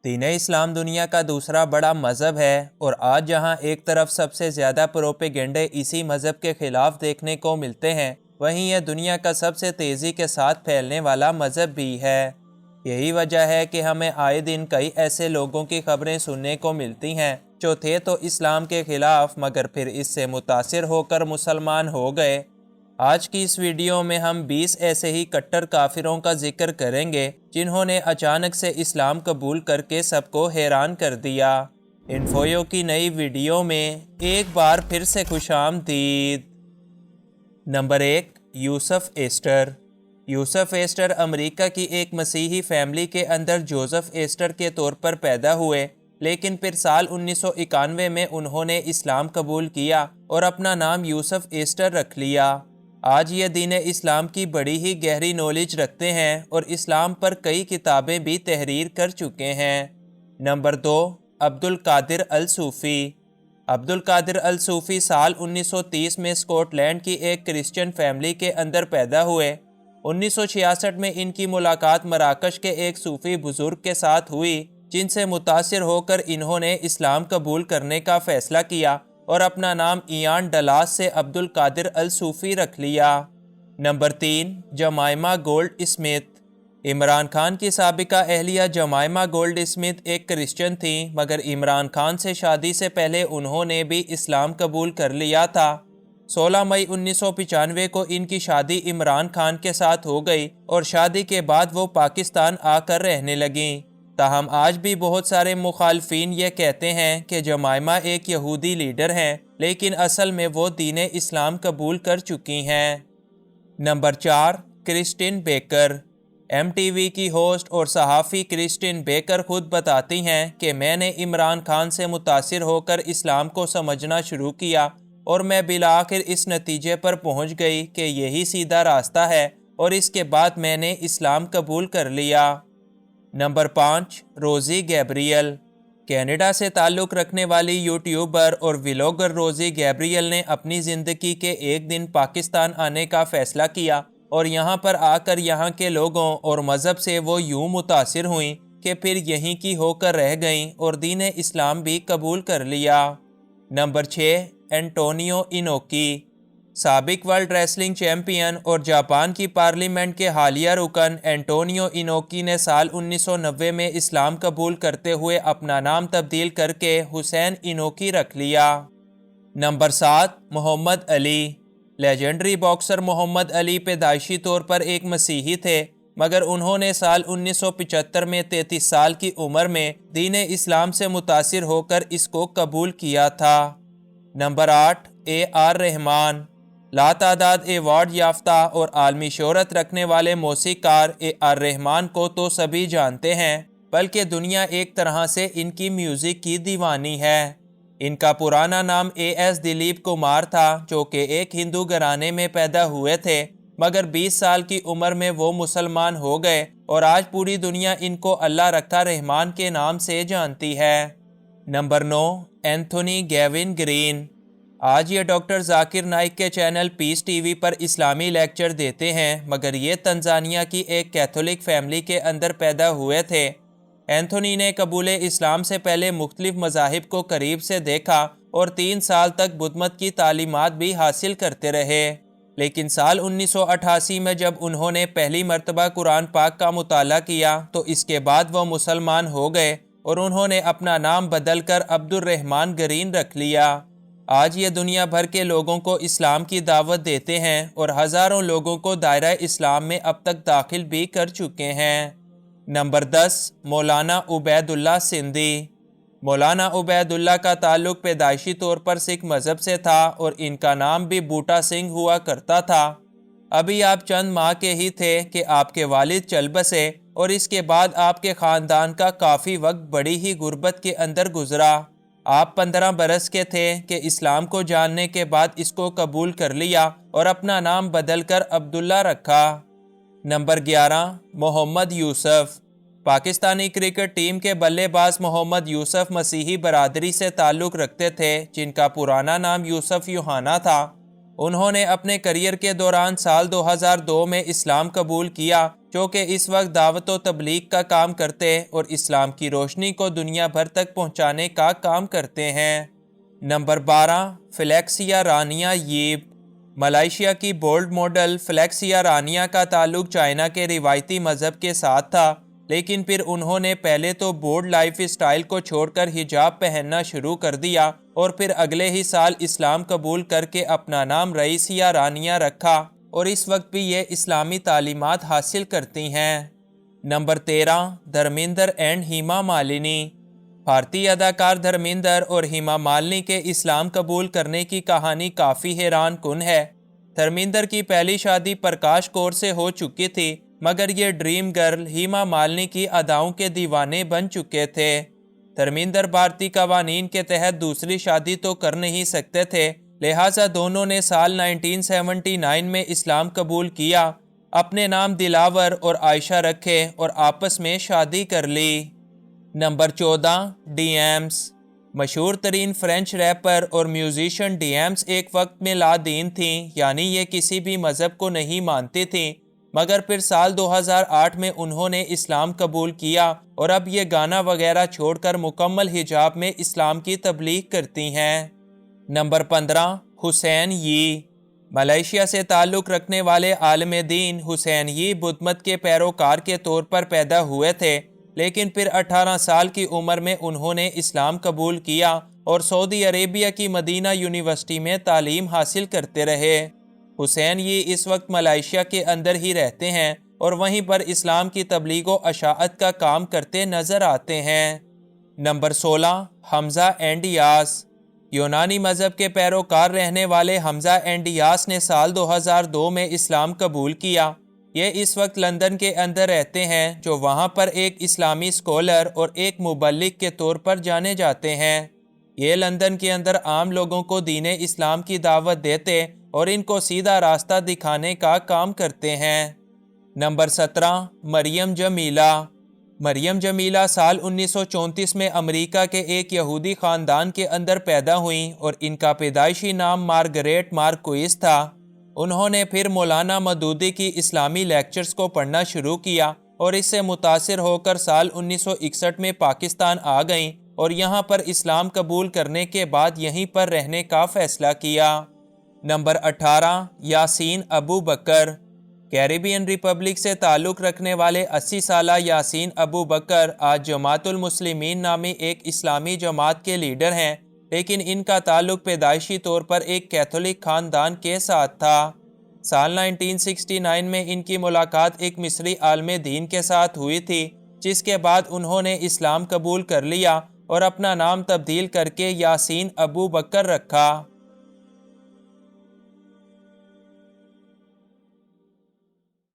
دین اسلام دنیا کا دوسرا بڑا مذہب ہے، اور آج جہاں ایک طرف سب سے زیادہ پروپیگنڈے اسی مذہب کے خلاف دیکھنے کو ملتے ہیں، وہیں یہ دنیا کا سب سے تیزی کے ساتھ پھیلنے والا مذہب بھی ہے۔ یہی وجہ ہے کہ ہمیں آئے دن کئی ایسے لوگوں کی خبریں سننے کو ملتی ہیں جو تھے تو اسلام کے خلاف، مگر پھر اس سے متاثر ہو کر مسلمان ہو گئے۔ آج کی اس ویڈیو میں ہم 20 ایسے ہی کٹر کافروں کا ذکر کریں گے جنہوں نے اچانک سے اسلام قبول کر کے سب کو حیران کر دیا۔ انفویو کی نئی ویڈیو میں ایک بار پھر سے خوش آمدید۔ نمبر 1، یوسف ایسٹر۔ یوسف ایسٹر امریکہ کی ایک مسیحی فیملی کے اندر جوزف ایسٹر کے طور پر پیدا ہوئے، لیکن پھر سال 1991 میں انہوں نے اسلام قبول کیا اور اپنا نام یوسف ایسٹر رکھ لیا۔ آج یہ دین اسلام کی بڑی ہی گہری نالج رکھتے ہیں اور اسلام پر کئی کتابیں بھی تحریر کر چکے ہیں۔ نمبر 2، عبد القادر الصوفی۔ عبد القادر الصوفی سال 1930 میں اسکاٹ لینڈ کی ایک کرسچن فیملی کے اندر پیدا ہوئے۔ 1966 میں ان کی ملاقات مراکش کے ایک صوفی بزرگ کے ساتھ ہوئی، جن سے متاثر ہو کر انہوں نے اسلام قبول کرنے کا فیصلہ کیا اور اپنا نام ایان ڈلاس سے عبد القادر الصوفی رکھ لیا۔ Number 3، Jemima gold Smith. Imran Khan کی سابقہ اہلیہ جمائما گولڈ اسمتھ ایک کرسچن تھیں، مگر عمران خان سے شادی سے پہلے انہوں نے بھی اسلام قبول کر لیا تھا۔ 16 مئی 1995 کو ان کی شادی عمران خان کے ساتھ ہو گئی اور شادی کے بعد وہ پاکستان آ کر رہنے لگیں۔ تاہم آج بھی بہت سارے مخالفین یہ کہتے ہیں کہ جمائما ایک یہودی لیڈر ہیں، لیکن اصل میں وہ دین اسلام قبول کر چکی ہیں۔ نمبر 4، Christine Baker. M T V کی ہوسٹ اور صحافی کرسٹین بیکر خود بتاتی ہیں کہ میں نے عمران خان سے متاثر ہو کر اسلام کو سمجھنا شروع کیا اور میں بالآخر اس نتیجے پر پہنچ گئی کہ یہی سیدھا راستہ ہے، اور اس کے بعد میں نے اسلام قبول کر لیا۔ نمبر 5، روزی گیبریل۔ کینیڈا سے تعلق رکھنے والی یوٹیوبر اور ولاگر روزی گیبریل نے اپنی زندگی کے ایک دن پاکستان آنے کا فیصلہ کیا، اور یہاں پر آ کر یہاں کے لوگوں اور مذہب سے وہ یوں متاثر ہوئیں کہ پھر یہیں کی ہو کر رہ گئیں اور دین اسلام بھی قبول کر لیا۔ Number 6، Antonio Inoki. سابق ورلڈ ریسلنگ چیمپئن اور جاپان کی پارلیمنٹ کے حالیہ رکن اینٹونیو انوکی نے سال 1990 میں اسلام قبول کرتے ہوئے اپنا نام تبدیل کر کے حسین انوکی رکھ لیا۔ نمبر 7، محمد علی۔ لیجنڈری باکسر محمد علی پیدائشی طور پر ایک مسیحی تھے، مگر انہوں نے سال 1975 میں 33 سال کی عمر میں دین اسلام سے متاثر ہو کر اس کو قبول کیا تھا۔ نمبر 8، اے آر رحمان۔ لاتعداد ایوارڈ یافتہ اور عالمی شہرت رکھنے والے موسیقار اے آر رحمان کو تو سبھی جانتے ہیں، بلکہ دنیا ایک طرح سے ان کی میوزک کی دیوانی ہے۔ ان کا پرانا نام اے ایس دلیپ کمار تھا، جو کہ ایک ہندو گھرانے میں پیدا ہوئے تھے، مگر 20 سال کی عمر میں وہ مسلمان ہو گئے اور آج پوری دنیا ان کو اللہ رکھتا رحمان کے نام سے جانتی ہے۔ Number 9، Anthony given green. آج یہ ڈاکٹر ذاکر نائک کے چینل پیس ٹی وی پر اسلامی لیکچر دیتے ہیں، مگر یہ تنزانیہ کی ایک کیتھولک فیملی کے اندر پیدا ہوئے تھے۔ اینتھونی نے قبول اسلام سے پہلے مختلف مذاہب کو قریب سے دیکھا اور 3 سال تک بدھ مت کی تعلیمات بھی حاصل کرتے رہے، لیکن سال 1988 میں جب انہوں نے پہلی مرتبہ قرآن پاک کا مطالعہ کیا تو اس کے بعد وہ مسلمان ہو گئے اور انہوں نے اپنا نام بدل کر عبد الرحمن گرین رکھ لیا۔ آج یہ دنیا بھر کے لوگوں کو اسلام کی دعوت دیتے ہیں اور ہزاروں لوگوں کو دائرہ اسلام میں اب تک داخل بھی کر چکے ہیں۔ نمبر 10، مولانا عبید اللہ سندھی۔ مولانا عبید اللہ کا تعلق پیدائشی طور پر سکھ مذہب سے تھا اور ان کا نام بھی بوٹا سنگھ ہوا کرتا تھا۔ ابھی آپ چند ماہ کے ہی تھے کہ آپ کے والد چل بسے اور اس کے بعد آپ کے خاندان کا کافی وقت بڑی ہی غربت کے اندر گزرا۔ آپ 15 برس کے تھے کہ اسلام کو جاننے کے بعد اس کو قبول کر لیا اور اپنا نام بدل کر عبداللہ رکھا۔ نمبر 11، محمد یوسف۔ پاکستانی کرکٹ ٹیم کے بلے باز محمد یوسف مسیحی برادری سے تعلق رکھتے تھے، جن کا پرانا نام یوسف یوحنا تھا۔ انہوں نے اپنے کریئر کے دوران سال 2002 میں اسلام قبول کیا، جو کہ اس وقت دعوت و تبلیغ کا کام کرتے اور اسلام کی روشنی کو دنیا بھر تک پہنچانے کا کام کرتے ہیں۔ Number 12، فلیکسیا Rania ییب۔ ملائیشیا کی بولڈ ماڈل فلیکسیا رانیا کا تعلق چائنا کے روایتی مذہب کے ساتھ تھا، لیکن پھر انہوں نے پہلے تو بولڈ لائف اسٹائل کو چھوڑ کر حجاب پہننا شروع کر دیا اور پھر اگلے ہی سال اسلام قبول کر کے اپنا نام رئیسیا رانیا رکھا، اور اس وقت بھی یہ اسلامی تعلیمات حاصل کرتی ہیں۔ نمبر 13، دھرمیندر اینڈ ہیما مالنی۔ بھارتی اداکار دھرمیندر اور ہیما مالنی کے اسلام قبول کرنے کی کہانی کافی حیران کن ہے۔ دھرمیندر کی پہلی شادی پرکاش کور سے ہو چکی تھی، مگر یہ ڈریم گرل ہیما مالنی کی اداؤں کے دیوانے بن چکے تھے۔ دھرمیندر بھارتی قوانین کے تحت دوسری شادی تو کر نہیں سکتے تھے، لہٰذا دونوں نے سال 1979 میں اسلام قبول کیا، اپنے نام دلاور اور عائشہ رکھے اور آپس میں شادی کر لی۔ نمبر 14، ڈی ایمز۔ مشہور ترین فرینچ ریپر اور میوزیشین ڈی ایمز ایک وقت میں لا دین تھیں، یعنی یہ کسی بھی مذہب کو نہیں مانتی تھیں، مگر پھر سال 2008 میں انہوں نے اسلام قبول کیا اور اب یہ گانا وغیرہ چھوڑ کر مکمل حجاب میں اسلام کی تبلیغ کرتی ہیں۔ نمبر 15، حسین یی۔ ملائیشیا سے تعلق رکھنے والے عالم دین حسین یی بدھ مت کے پیروکار کے طور پر پیدا ہوئے تھے، لیکن پھر 18 سال کی عمر میں انہوں نے اسلام قبول کیا اور سعودی عربیہ کی مدینہ یونیورسٹی میں تعلیم حاصل کرتے رہے۔ حسین یہ اس وقت ملائیشیا کے اندر ہی رہتے ہیں اور وہیں پر اسلام کی تبلیغ و اشاعت کا کام کرتے نظر آتے ہیں۔ نمبر 16، حمزہ اینڈ یاس۔ یونانی مذہب کے پیروکار رہنے والے حمزہ اینڈ یاس نے سال 2002 میں اسلام قبول کیا۔ یہ اس وقت لندن کے اندر رہتے ہیں، جو وہاں پر ایک اسلامی اسکالر اور ایک مبلغ کے طور پر جانے جاتے ہیں۔ یہ لندن کے اندر عام لوگوں کو دین اسلام کی دعوت دیتے اور ان کو سیدھا راستہ دکھانے کا کام کرتے ہیں۔ نمبر 17، مریم جمیلہ۔ مریم جمیلہ سال 1934 میں امریکہ کے ایک یہودی خاندان کے اندر پیدا ہوئیں اور ان کا پیدائشی نام مارگریٹ مارکوئس تھا۔ انہوں نے پھر مولانا مودودی کی اسلامی لیکچرز کو پڑھنا شروع کیا اور اس سے متاثر ہو کر سال 1961 میں پاکستان آ گئیں اور یہاں پر اسلام قبول کرنے کے بعد یہیں پر رہنے کا فیصلہ کیا۔ نمبر 18، یاسین ابو بکر۔ کیریبین ریپبلک سے تعلق رکھنے والے 80 سالہ یاسین ابو بکر آج جماعت المسلمین نامی ایک اسلامی جماعت کے لیڈر ہیں، لیکن ان کا تعلق پیدائشی طور پر ایک کیتھولک خاندان کے ساتھ تھا۔ سال 1969 میں ان کی ملاقات ایک مصری عالم دین کے ساتھ ہوئی تھی، جس کے بعد انہوں نے اسلام قبول کر لیا اور اپنا نام تبدیل کر کے یاسین ابو بکر رکھا۔